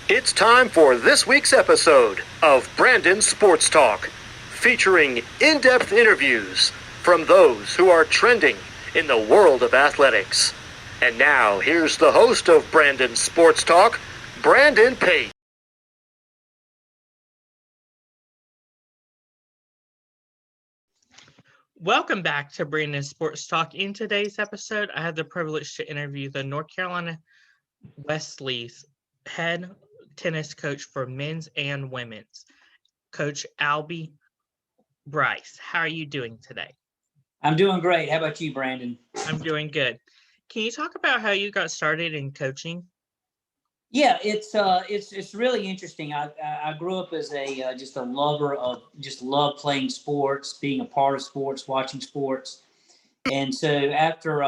It's time for this week's episode of Brandon Sports Talk, featuring in-depth interviews from those who are trending in the world of athletics. And now, here's the host of Brandon Sports Talk, Brandon Pate. Welcome back to Brandon Sports Talk. In today's episode, I had the privilege to interview the North Carolina Wesleyan head tennis coach for men's and women's, Coach Albert Brice. How are you doing today? I'm doing great. How about you, Brandon? I'm doing good. Can you talk about how you got started in coaching? Yeah, it's really interesting. I grew up as a just a lover of love playing sports, being a part of sports, watching sports, and so after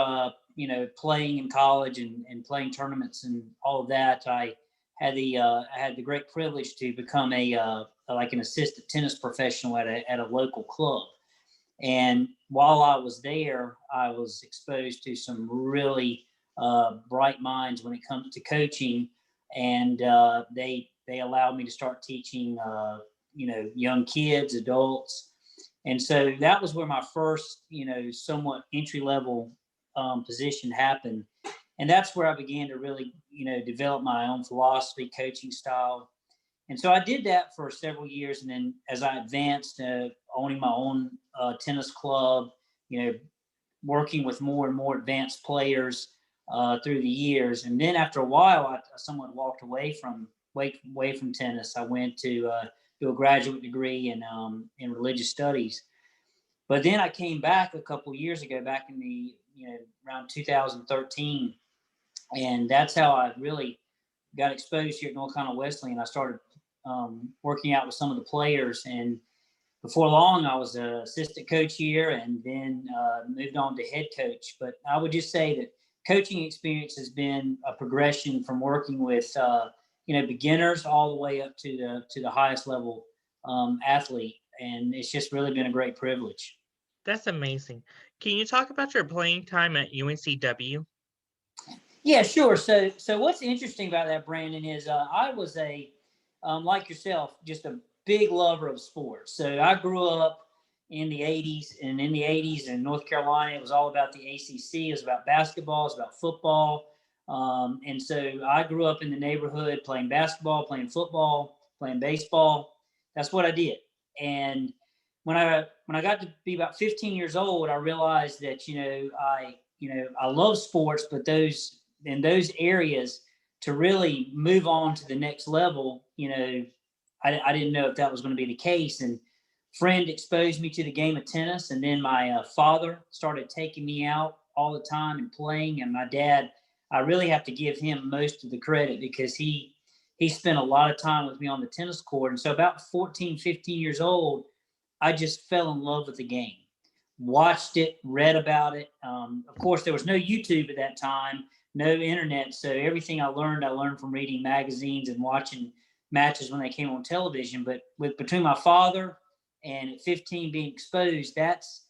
playing in college and playing tournaments and all of that, I had the great privilege to become like an assistant tennis professional at a local club. And while I was there, I was exposed to some really bright minds when it comes to coaching, and they allowed me to start teaching young kids, adults, and so that was where my first somewhat entry level position happened, and that's where I began to really develop my own philosophy, coaching style. And so I did that for several years. And then as I advanced, owning my own tennis club, working with more and more advanced players through the years. And then after a while, I somewhat walked away from tennis. I went to do a graduate degree in religious studies. But then I came back a couple of years ago, back in the around 2013, and that's how I really got exposed here at North Carolina Wesleyan. I started working out with some of the players, and before long I was an assistant coach here, and then moved on to head coach. But I would just say that coaching experience has been a progression from working with beginners all the way up to the highest level athlete, and it's just really been a great privilege. That's amazing. Can you talk about your playing time at UNCW? Yeah, sure. So what's interesting about that, Brandon, is I was like yourself, just a big lover of sports. So I grew up in the 80s, and in the 80s in North Carolina, it was all about the ACC. It was about basketball. It was about football. And so I grew up in the neighborhood playing basketball, playing football, playing baseball. That's what I did. And when I got to be about 15 years old, I realized that, I love sports, but those areas to really move on to the next level, I didn't know if that was going to be the case. And friend exposed me to the game of tennis. And then my father started taking me out all the time and playing. And my dad, I really have to give him most of the credit because he spent a lot of time with me on the tennis court. And so about 14, 15 years old, I just fell in love with the game. Watched it, read about it. Of course, there was no YouTube at that time, no internet. So everything I learned from reading magazines and watching matches when they came on television. But between my father and at 15 being exposed, that's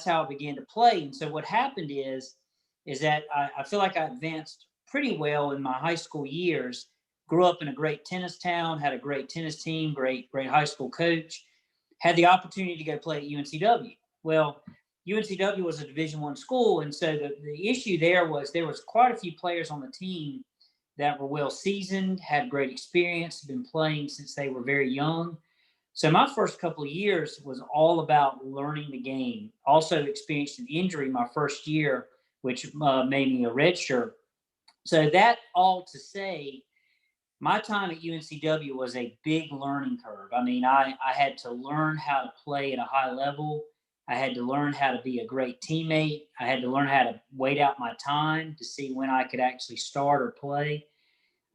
how I began to play. And so what happened is that I feel like I advanced pretty well in my high school years. Grew up in a great tennis town, had a great tennis team, great high school coach. Had the opportunity to go play at UNCW. Well, UNCW was a Division I school, and so the issue there was quite a few players on the team that were well seasoned, had great experience, been playing since they were very young. So my first couple of years was all about learning the game. Also experienced an injury my first year, which made me a redshirt. So that all to say, my time at UNCW was a big learning curve. I mean, I had to learn how to play at a high level. I had to learn how to be a great teammate. I had to learn how to wait out my time to see when I could actually start or play.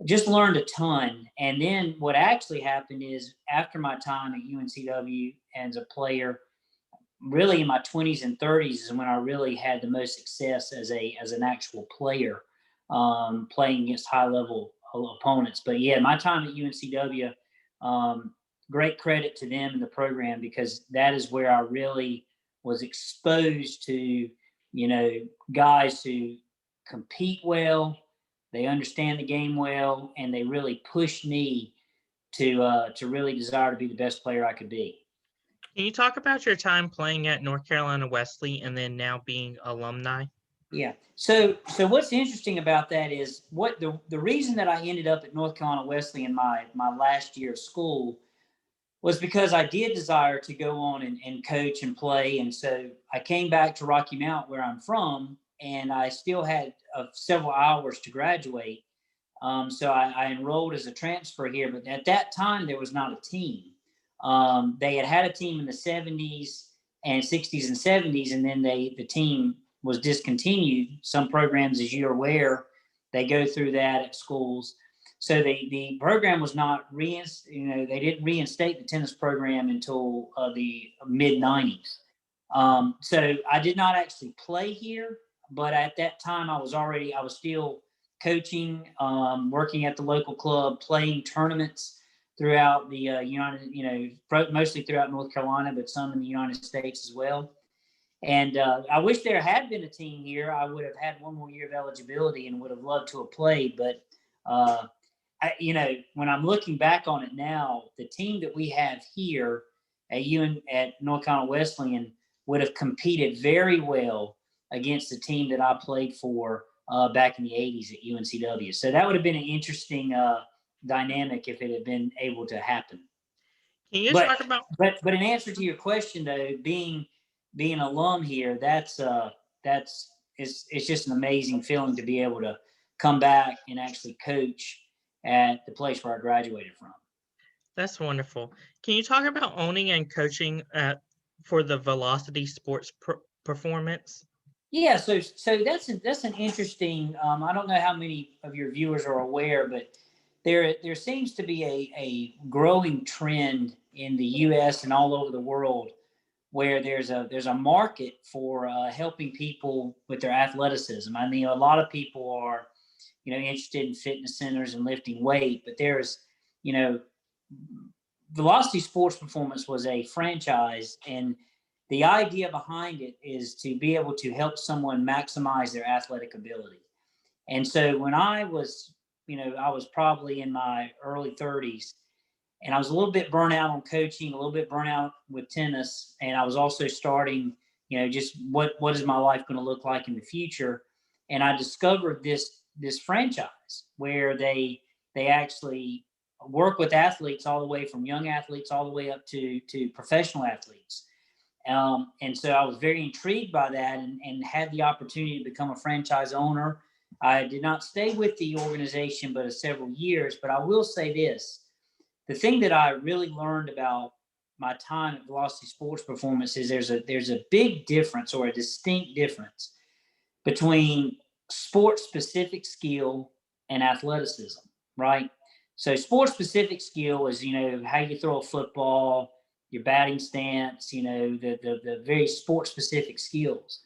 Just learned a ton. And then what actually happened is after my time at UNCW as a player, really in my 20s and 30s is when I really had the most success as an actual player, playing against high level opponents. But yeah, my time at UNCW, great credit to them and the program, because that is where I really was exposed to, guys who compete well, they understand the game well, and they really pushed me to really desire to be the best player I could be. Can you talk about your time playing at North Carolina Wesley and then now being alumni? Yeah. So what's interesting about that is what the reason that I ended up at North Carolina Wesley in my last year of school was because I did desire to go on and coach and play. And so I came back to Rocky Mount, where I'm from, and I still had several hours to graduate. So I enrolled as a transfer here, but at that time there was not a team. They had a team in the 70s and 60s and 70s, and then the team was discontinued. Some programs, as you're aware, they go through that at schools. So the program was not they didn't reinstate the tennis program until the mid 90s. So I did not actually play here, but at that time I was still coaching, working at the local club, playing tournaments throughout the mostly throughout North Carolina, but some in the United States as well. And I wish there had been a team here. I would have had one more year of eligibility and would have loved to have played. But, when I'm looking back on it now, the team that we have here at North Carolina Wesleyan would have competed very well against the team that I played for back in the 80s at UNCW. So that would have been an interesting dynamic if it had been able to happen. Can you talk about? But in answer to your question, though, being an alum here, it's just an amazing feeling to be able to come back and actually coach at the place where I graduated from. That's wonderful. Can you talk about owning and coaching for the Velocity Sports Performance? Yeah, so that's an interesting. I don't know how many of your viewers are aware, but there seems to be a growing trend in the U.S. and all over the world where there's a market for helping people with their athleticism. I mean, a lot of people are, interested in fitness centers and lifting weight, but there's, Velocity Sports Performance was a franchise, and the idea behind it is to be able to help someone maximize their athletic ability. And so when I was probably in my early 30s, and I was a little bit burnt out on coaching, a little bit burnt out with tennis. And I was also starting, just what is my life going to look like in the future? And I discovered this franchise where they actually work with athletes all the way from young athletes all the way up to professional athletes. And so I was very intrigued by that and had the opportunity to become a franchise owner. I did not stay with the organization, but several years. But I will say this. The thing that I really learned about my time at Velocity Sports Performance is there's a big difference, or a distinct difference, between sport-specific skill and athleticism, right? So sport-specific skill is, how you throw a football, your batting stance, the very sport-specific skills.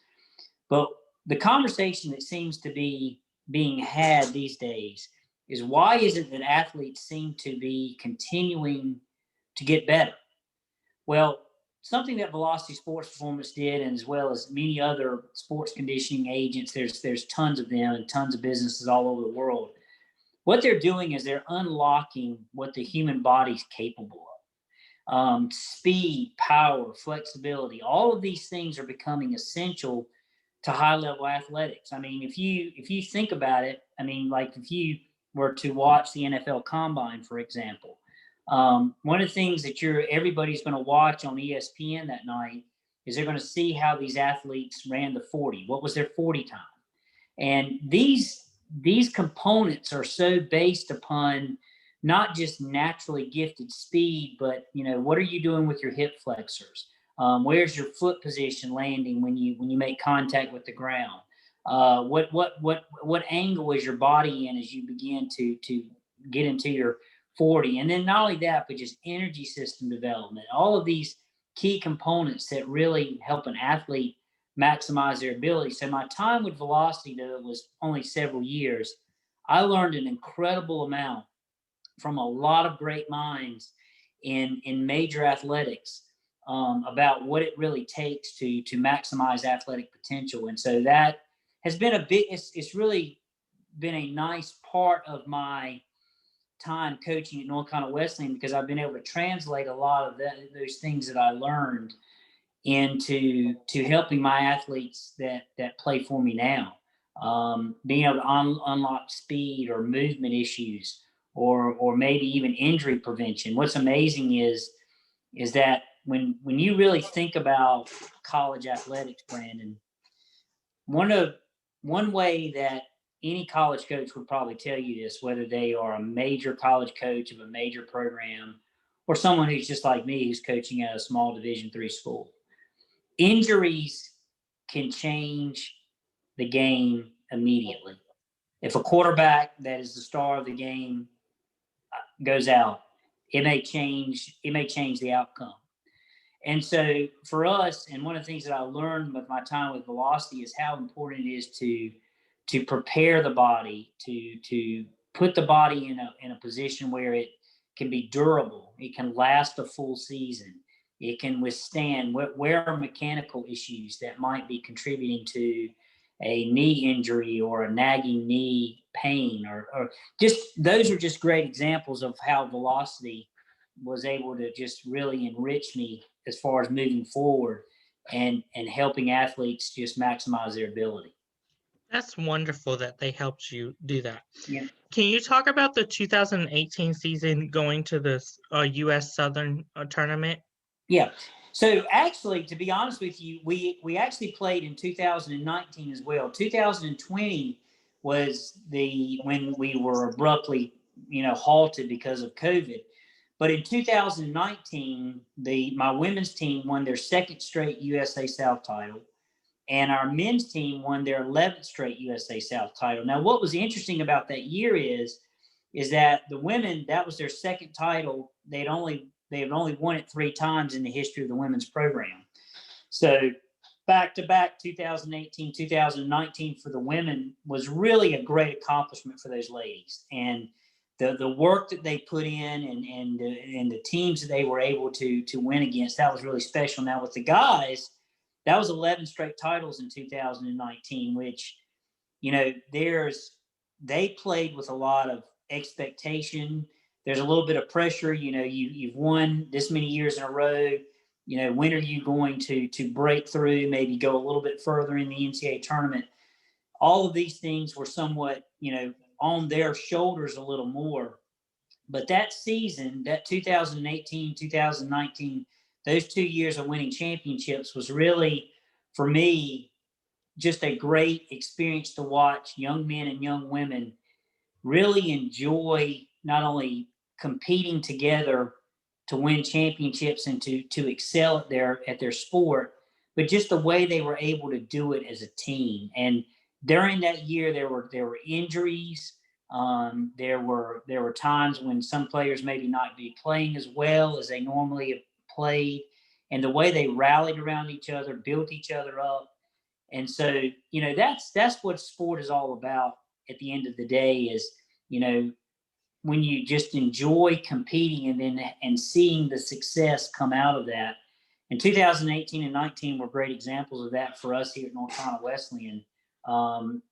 But the conversation that seems to be being had these days is, why is it that athletes seem to be continuing to get better? Well, something that Velocity Sports Performance did, and as well as many other sports conditioning agents, there's tons of them and tons of businesses all over the world. What they're doing is they're unlocking what the human body's capable of. Speed, power, flexibility, all of these things are becoming essential to high-level athletics. I mean, if you think about it, like if you were to watch the NFL Combine, for example, one of the things that everybody's going to watch on ESPN that night is they're going to see how these athletes ran the 40. What was their 40 time? And these components are so based upon not just naturally gifted speed, but what are you doing with your hip flexors? Where's your foot position landing when you make contact with the ground? What angle is your body in as you begin to get into your 40? And then not only that, but just energy system development. All of these key components that really help an athlete maximize their ability. So my time with Velocity, though it was only several years, I learned an incredible amount from a lot of great minds in major athletics about what it really takes to maximize athletic potential. And so that has been it's really been a nice part of my time coaching at North Carolina Wesleyan, because I've been able to translate a lot of those things that I learned into helping my athletes that play for me now. Being able to unlock speed or movement issues, or maybe even injury prevention. What's amazing is that when you really think about college athletics, Brandon, one way that any college coach would probably tell you this, whether they are a major college coach of a major program or someone who's just like me, who's coaching at a small Division III school, injuries can change the game immediately. If a quarterback that is the star of the game goes out, it may change the outcome. And so for us, and one of the things that I learned with my time with Velocity is how important it is to prepare the body, to put the body in a position where it can be durable, it can last a full season, it can withstand where are mechanical issues that might be contributing to a knee injury or a nagging knee pain, or just those are just great examples of how Velocity was able to just really enrich me as far as moving forward and helping athletes just maximize their ability. That's wonderful that they helped you do that. Yeah. Can you talk about the 2018 season going to the U.S. Southern tournament? Yeah. So actually, to be honest with you, we actually played in 2019 as well. 2020 was when we were abruptly, halted because of COVID. But in 2019, my women's team won their second straight USA South title, and our men's team won their 11th straight USA South title. Now, what was interesting about that year is that the women, that was their second title. They had only won it 3 times in the history of the women's program. So back-to-back 2018, 2019 for the women was really a great accomplishment for those ladies. And the work that they put in and the teams that they were able to win against, that was really special. Now with the guys, that was 11 straight titles in 2019, which, they played with a lot of expectation. There's a little bit of pressure. You've won this many years in a row. When are you going to break through, maybe go a little bit further in the NCAA tournament? All of these things were somewhat, on their shoulders a little more. But that season, that 2018, 2019, those 2 years of winning championships was really, for me, just a great experience to watch young men and young women really enjoy not only competing together to win championships and to excel at their sport, but just the way they were able to do it as a team. And during that year, there were injuries. There were times when some players maybe not be playing as well as they normally have played, and the way they rallied around each other, built each other up. And so, that's what sport is all about at the end of the day is, when you just enjoy competing and seeing the success come out of that. And 2018 and 19 were great examples of that for us here at North Carolina Wesleyan.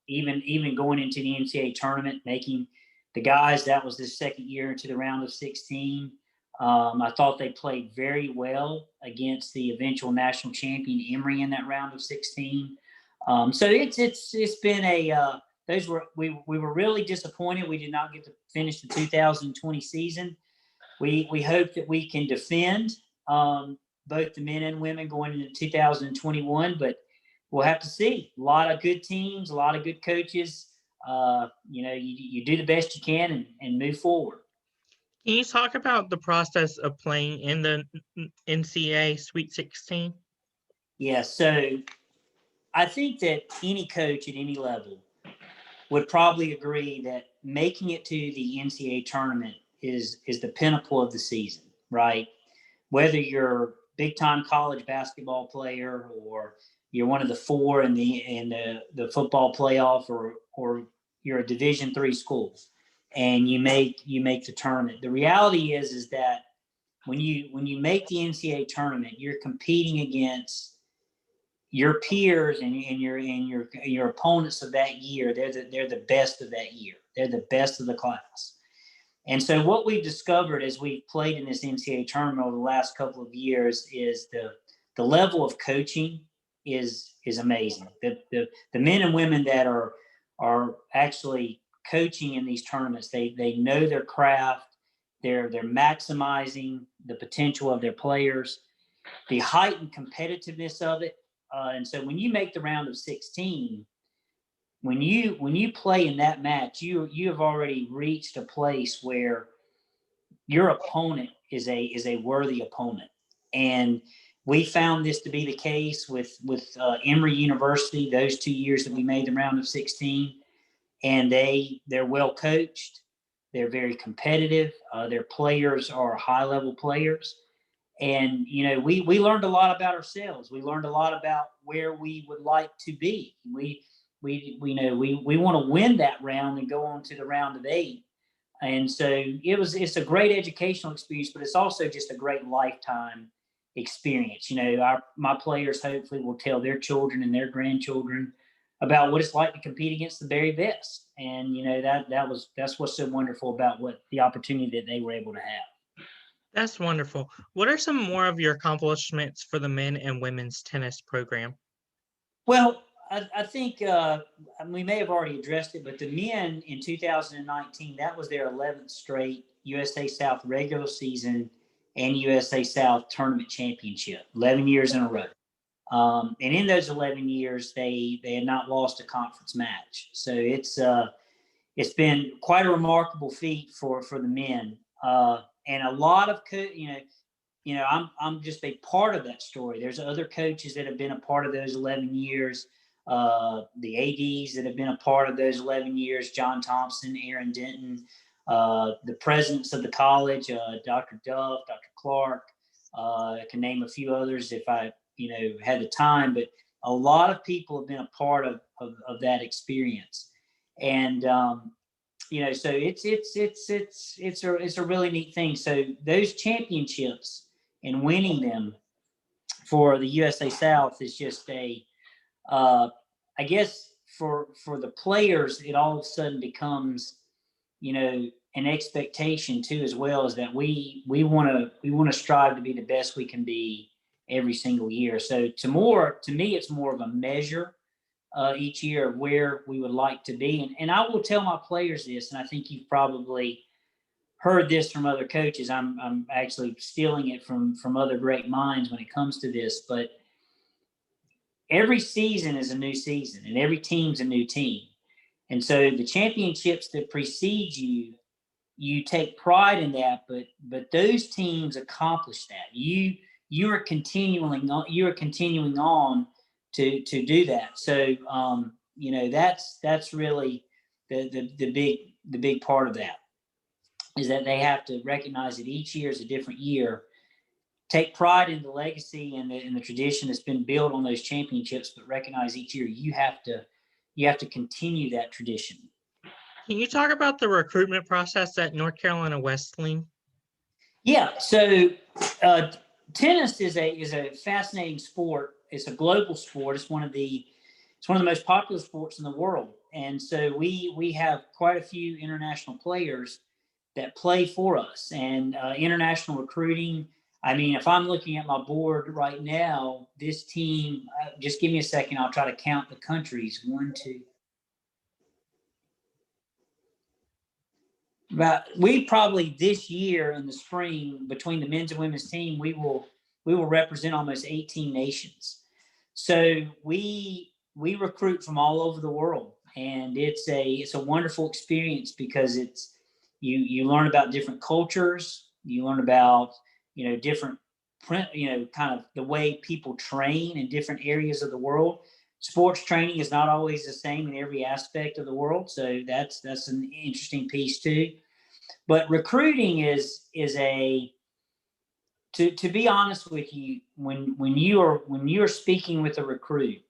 Even going into the NCAA tournament, making the guys, that was the second year into the round of 16. I thought they played very well against the eventual national champion Emory in that round of 16. So it's been we were really disappointed we did not get to finish the 2020 season. We hope that we can defend both the men and women going into 2021, but we'll have to see. A lot of good teams, a lot of good coaches. You do the best you can and move forward. Can you talk about the process of playing in the NCAA Sweet 16? Yeah, so I think that any coach at any level would probably agree that making it to the NCAA tournament is the pinnacle of the season, right? Whether you're a big-time college basketball player or you're one of the 4 in the football playoff or you're a Division III school and you make the tournament. The reality is that when you make the NCAA tournament, you're competing against your peers and your opponents of that year, they're the best of that year. They're the best of the class. And so what we've discovered as we've played in this NCAA tournament over the last couple of years is the level of coaching is amazing. The men and women that are actually coaching in these tournaments, they know their craft. They're maximizing the potential of their players, the heightened competitiveness of it. And so when you make the round of 16, when you play in that match, you have already reached a place where your opponent is a worthy opponent. And we found this to be the case with Emory University those 2 years that we made the round of 16. And they're well coached. They're very competitive. Their players are high-level players. And, we learned a lot about ourselves. We learned a lot about where we would like to be. We want to win that round and go on to the round of 8. And so it's a great educational experience, but it's also just a great lifetime experience. My players hopefully will tell their children and their grandchildren about what it's like to compete against the very best. And, that's what's so wonderful about the opportunity that they were able to have. That's wonderful. What are some more of your accomplishments for the men and women's tennis program? Well, I think we may have already addressed it, but the men in 2019, that was their 11th straight USA South regular season and USA South tournament championship, 11 years in a row. And in those 11 years, they had not lost a conference match. So it's been quite a remarkable feat for the men. And a lot of, I'm just a part of that story. There's other coaches that have been a part of those 11 years. The ADs that have been a part of those 11 years, John Thompson, Aaron Denton, the presidents of the college, Dr. Duff, Dr. Clark. I can name a few others if I, had the time, but a lot of people have been a part of that experience. And, so it's a really neat thing. So those championships and winning them for the USA South is just I guess for the players, it all of a sudden becomes, an expectation too, as well, as that we want to strive to be the best we can be every single year. So to me, it's more of a measure each year of where we would like to be. And I will tell my players this, and I think you've probably heard this from other coaches. I'm actually stealing it from other great minds when it comes to this, but every season is a new season and every team's a new team. And so the championships that precede you take pride in that, but those teams accomplish that. You are continuing on to do that. So that's really the big part of that, is that they have to recognize that each year is a different year. Take pride in the legacy and the tradition that's been built on those championships, but recognize each year you have to continue that tradition. Can you talk about the recruitment process at North Carolina Wesleyan? Yeah. So tennis is a fascinating sport. It's a global sport. It's one of the most popular sports in the world. And so we have quite a few international players that play for us, and international recruiting. I mean, if I'm looking at my board right now, this team, just give me a second. I'll try to count the countries. 1, 2. But we probably this year in the spring, between the men's and women's team, we will represent almost 18 nations. So we recruit from all over the world, and it's a wonderful experience because it's you learn about different cultures, you learn about different kind of the way people train in different areas of the world. Sports training is not always the same in every aspect of the world, so that's an interesting piece too. But recruiting is to be honest with you, when you're speaking with a recruit,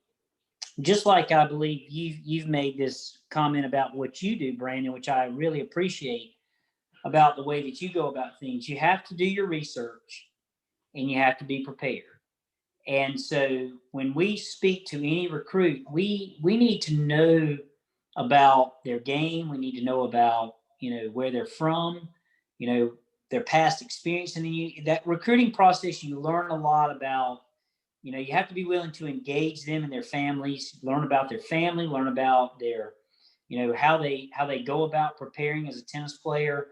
just like I believe you've made this comment about what you do, Brandon, which I really appreciate about the way that you go about things. You have to do your research and you have to be prepared. And so when we speak to any recruit, we need to know about their game. We need to know about, where they're from, their past experience. And then that recruiting process, you learn a lot about, you have to be willing to engage them and their families, learn about their family, learn about their, how they go about preparing as a tennis player.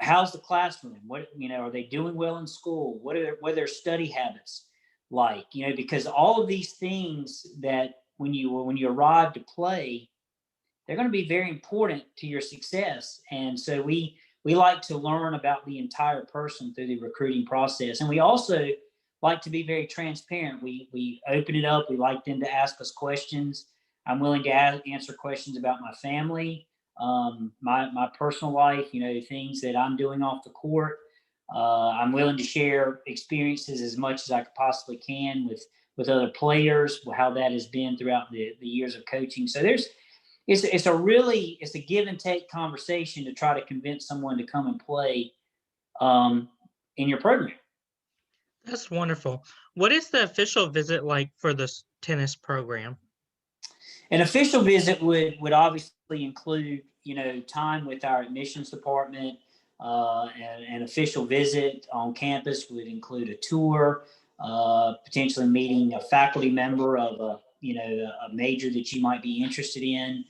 How's the classroom? What, are they doing well in school? What are their study habits like? Because all of these things that when you arrive to play, they're going to be very important to your success. And so we like to learn about the entire person through the recruiting process. And we also like to be very transparent. We open it up. We like them to ask us questions. I'm willing to answer questions about my family, my personal life, things that I'm doing off the court. I'm willing to share experiences as much as I possibly can with other players, how that has been throughout the years of coaching. So it's a give and take conversation to try to convince someone to come and play in your program. That's wonderful. What is the official visit like for this tennis program? An official visit would obviously include, time with our admissions department. An official visit on campus would include a tour, potentially meeting a faculty member of a major that you might be interested in.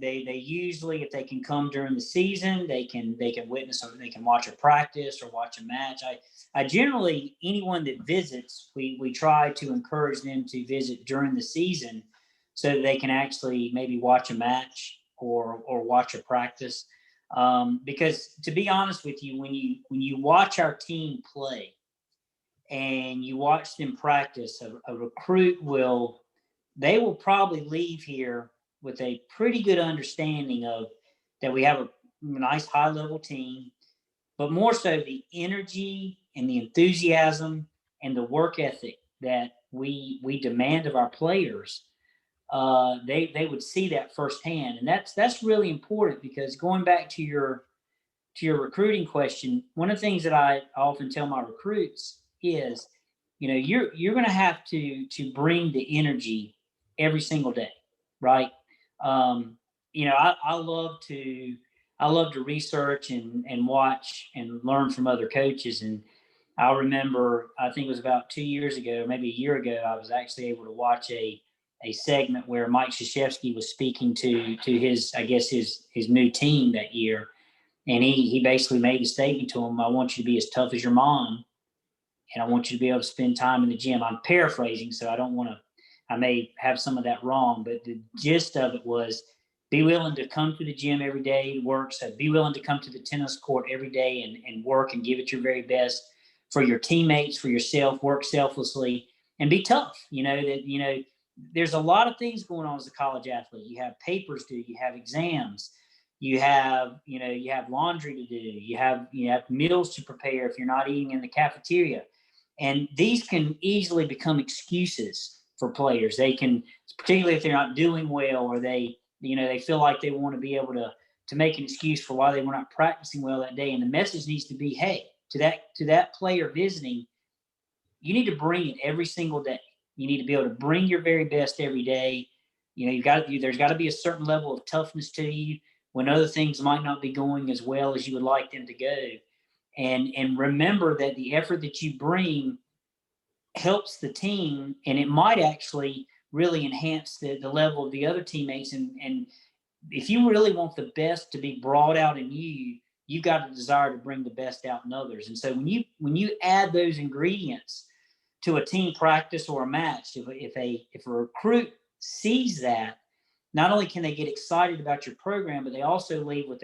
They usually, if they can come during the season, they can witness or they can watch a practice or watch a match. I generally, anyone that visits, we try to encourage them to visit during the season so that they can actually maybe watch a match or watch a practice. Because to be honest with you, when you watch our team play and you watch them practice, a recruit will probably leave here with a pretty good understanding of that we have a nice high level team, but more so the energy and the enthusiasm and the work ethic that we demand of our players. They would see that firsthand, and that's really important, because going back to your recruiting question, one of the things that I often tell my recruits is, you're going to have to bring the energy every single day, right? I love to research and watch and learn from other coaches. And I remember, I think it was about 2 years ago, maybe a year ago, I was actually able to watch a segment where Mike Krzyzewski was speaking to his, I guess, his new team that year. And he basically made a statement to him: I want you to be as tough as your mom, and I want you to be able to spend time in the gym. I'm paraphrasing, so I may have some of that wrong, but the gist of it was, be willing to come to the gym every day, work. So be willing to come to the tennis court every day and work and give it your very best for your teammates, for yourself, work selflessly, and be tough. There's a lot of things going on as a college athlete. You have papers due, you have exams, you have laundry to do, you have meals to prepare if you're not eating in the cafeteria. And these can easily become excuses for players. They can, particularly if they're not doing well, or they feel like they want to be able to make an excuse for why they were not practicing well that day. And the message needs to be, hey, to that player visiting, you need to bring it every single day. You need to be able to bring your very best every day. There's got to be a certain level of toughness to you when other things might not be going as well as you would like them to go. And remember that the effort that you bring helps the team, and it might actually really enhance the level of the other teammates. And if you really want the best to be brought out in you, you've got a desire to bring the best out in others. And so when you add those ingredients to a team practice or a match, if a recruit sees that, not only can they get excited about your program, but they also leave with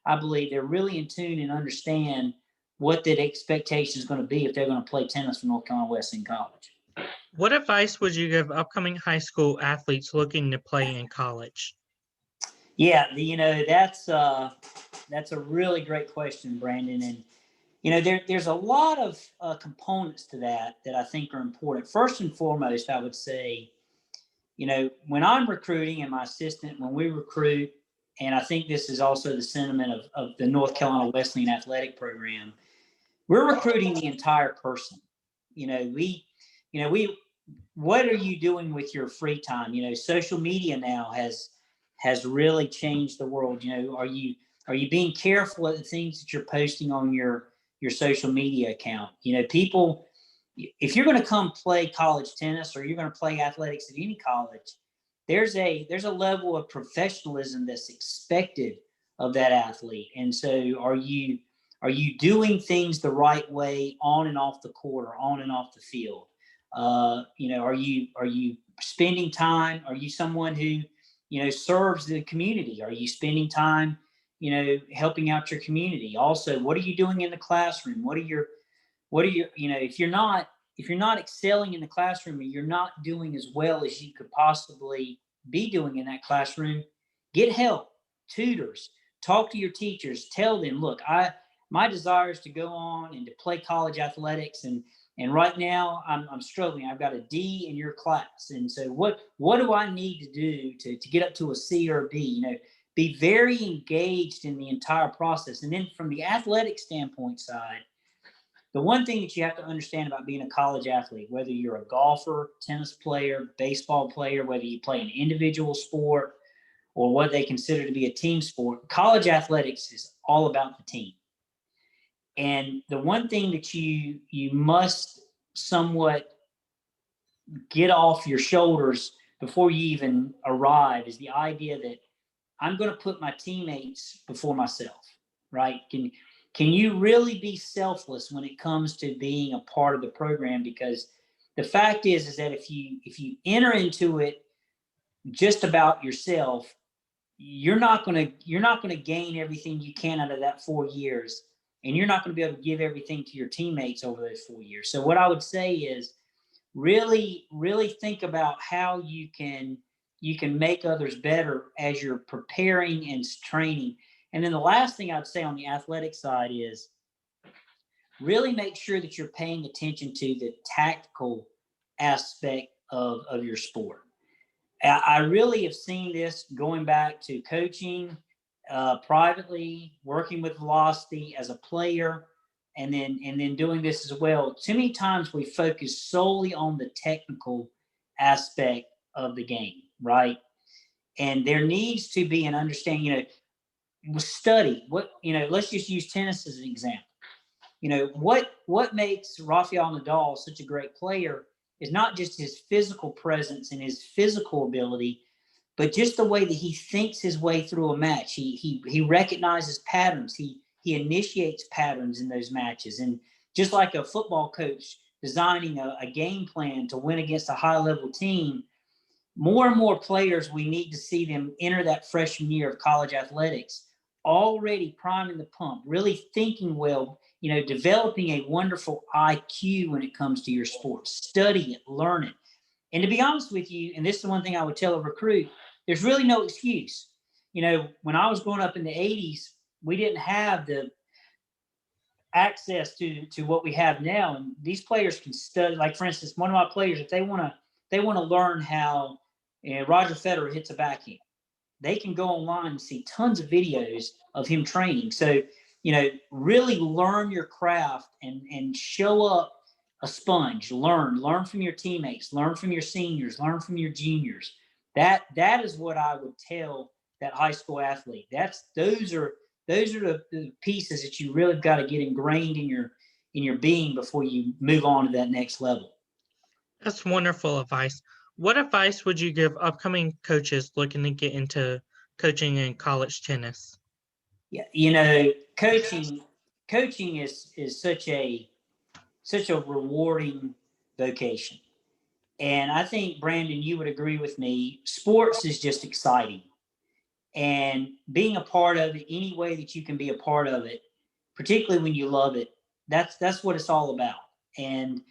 I believe they're really in tune and understand what that expectation is going to be if they're going to play tennis for North Carolina Wesleyan College. What advice would you give upcoming high school athletes looking to play in college? Yeah, that's a really great question, Brandon. And there's a lot of components to that I think are important. First and foremost, I would say, when I'm recruiting and my assistant, when we recruit, and I think this is also the sentiment of the North Carolina Wesleyan athletic program, we're recruiting the entire person. What are you doing with your free time? Social media now has really changed the world. Are you being careful at the things that you're posting on your social media account? People, if you're going to come play college tennis or you're going to play athletics at any college, there's a level of professionalism that's expected of that athlete. And so are you doing things the right way on and off the court or on and off the field? Are you spending time? Are you someone who, serves the community? Are you spending time, helping out your community? Also, what are you doing in the classroom? What are your, if you're not excelling in the classroom or you're not doing as well as you could possibly be doing in that classroom, get help, tutors, talk to your teachers, tell them, look, my desire is to go on and to play college athletics, and right now I'm struggling. I've got a D in your class, and so what do I need to do to get up to a C or a B? Be very engaged in the entire process. And then from the athletic standpoint side, the one thing that you have to understand about being a college athlete, whether you're a golfer, tennis player, baseball player, whether you play an individual sport or what they consider to be a team sport, college athletics is all about the team. And the one thing that you must somewhat get off your shoulders before you even arrive is the idea that I'm going to put my teammates before myself, right? Can you really be selfless when it comes to being a part of the program? Because the fact is that if you enter into it just about yourself, you're not going to gain everything you can out of that 4 years, and you're not going to be able to give everything to your teammates over those 4 years. So what I would say is really, really think about how you can make others better as you're preparing and training. And then the last thing I'd say on the athletic side is really make sure that you're paying attention to the tactical aspect of your sport. I really have seen this going back to coaching privately, working with Velocity as a player, and then doing this as well. Too many times we focus solely on the technical aspect of the game, right? And there needs to be an understanding, study what, let's just use tennis as an example. What makes Rafael Nadal such a great player is not just his physical presence and his physical ability, but just the way that he thinks his way through a match. He recognizes patterns. He initiates patterns in those matches. And just like a football coach designing a game plan to win against a high-level team, more and more players, we need to see them enter that freshman year of college athletics already priming the pump, really thinking well, developing a wonderful IQ when it comes to your sport. Study it, learn it. And to be honest with you, and this is the one thing I would tell a recruit, there's really no excuse. When I was growing up in the 80s, we didn't have the access to what we have now. And these players can study. Like, for instance, one of my players, if they want to learn how Roger Federer hits a backhand, they can go online and see tons of videos of him training. So, really learn your craft and show up a sponge. Learn from your teammates, learn from your seniors, learn from your juniors. That is what I would tell that high school athlete. Those are the pieces that you really got to get ingrained in your being before you move on to that next level. That's wonderful advice. What advice would you give upcoming coaches looking to get into coaching in college tennis? Yeah, coaching is such a rewarding vocation. And I think, Brandon, you would agree with me, sports is just exciting. And being a part of it, any way that you can be a part of it, particularly when you love it, that's what it's all about. And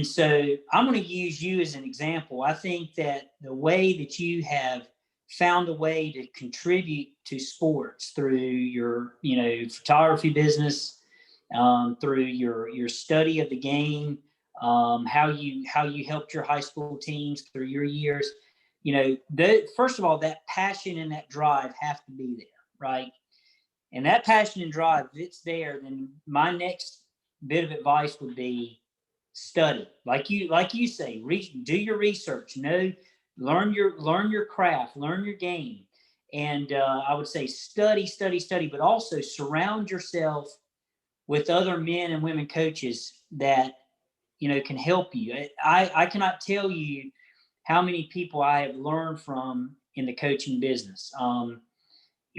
so I'm going to use you as an example. I think that the way that you have found a way to contribute to sports through your, photography business, through your study of the game, how you helped your high school teams through your years, first of all, that passion and that drive have to be there, right? And that passion and drive, if it's there, then my next bit of advice would be study. Like you say, do your research, learn your craft, learn your game. And I would say study, but also surround yourself with other men and women coaches that, can help you. I cannot tell you how many people I have learned from in the coaching business.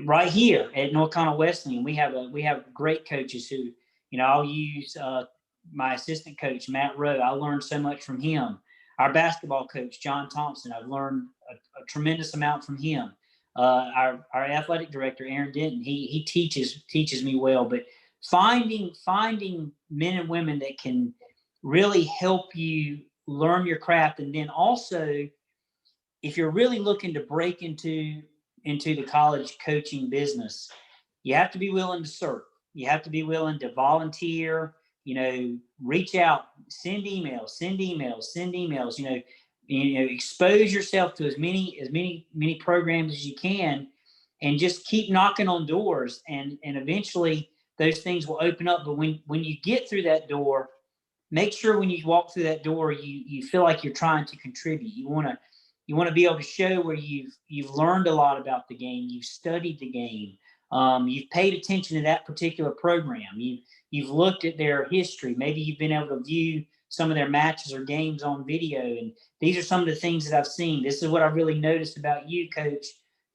Right here at North Carolina Wesleyan, we have great coaches who, I'll use my assistant coach, Matt Rowe. I learned so much from him. Our basketball coach, John Thompson, I've learned a tremendous amount from him. Our athletic director, Aaron Denton, he teaches me well. But finding men and women that can really help you learn your craft. And then also, if you're really looking to break into the college coaching business, you have to be willing to serve. You have to be willing to volunteer, reach out, send emails, expose yourself to as many programs as you can, and just keep knocking on doors, and eventually those things will open up. But when you get through that door, make sure when you walk through that door, you feel like you're trying to contribute. You want to be able to show where you've learned a lot about the game, you've studied the game, you've paid attention to that particular program, you've looked at their history, maybe you've been able to view some of their matches or games on video, and these are some of the things that I've seen. This is what I really noticed about you,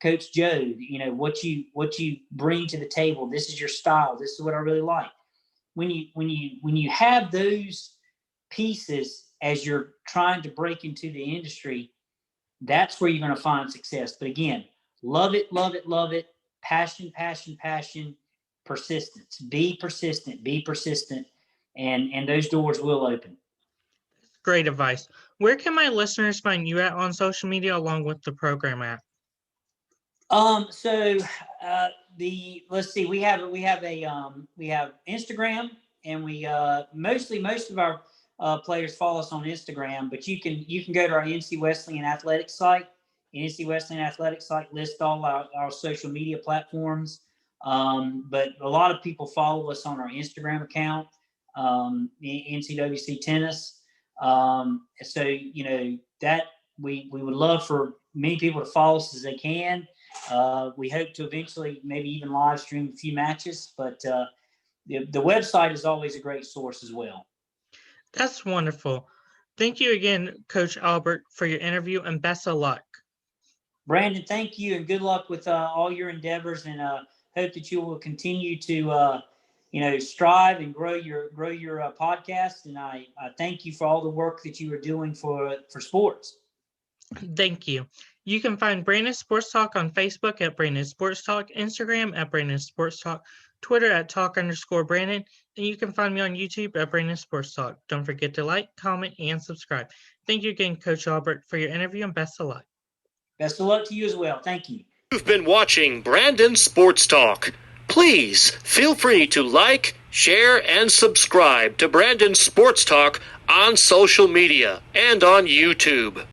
Coach Joe. What you bring to the table. This is your style. This is what I really like. When you have those pieces as you're trying to break into the industry, that's where you're going to find success. But again, love it. Passion, persistence. Be persistent, and those doors will open. Great advice. Where can my listeners find you at on social media along with the program at? Let's see, we have Instagram, and we most of our players follow us on Instagram, but you can go to our NC Wesleyan Athletics site. The NC Wesleyan Athletics site lists all our social media platforms. But a lot of people follow us on our Instagram account, NCWC Tennis. So that we would love for many people to follow us as they can. We hope to eventually maybe even live stream a few matches, but the website is always a great source as well. That's wonderful. Thank you again, Coach Albert, for your interview, and best of luck. Brandon, thank you, and good luck with all your endeavors, and hope that you will continue to strive and grow your podcast. And I thank you for all the work that you are doing for sports. Thank you. You can find Brandon Sports Talk on Facebook at Brandon Sports Talk, Instagram at Brandon Sports Talk, Twitter at @talk_Brandon, and you can find me on YouTube at Brandon Sports Talk. Don't forget to like, comment, and subscribe. Thank you again, Coach Albert, for your interview, and best of luck. Best of luck to you as well. Thank you. You've been watching Brandon Sports Talk. Please feel free to like, share, and subscribe to Brandon Sports Talk on social media and on YouTube.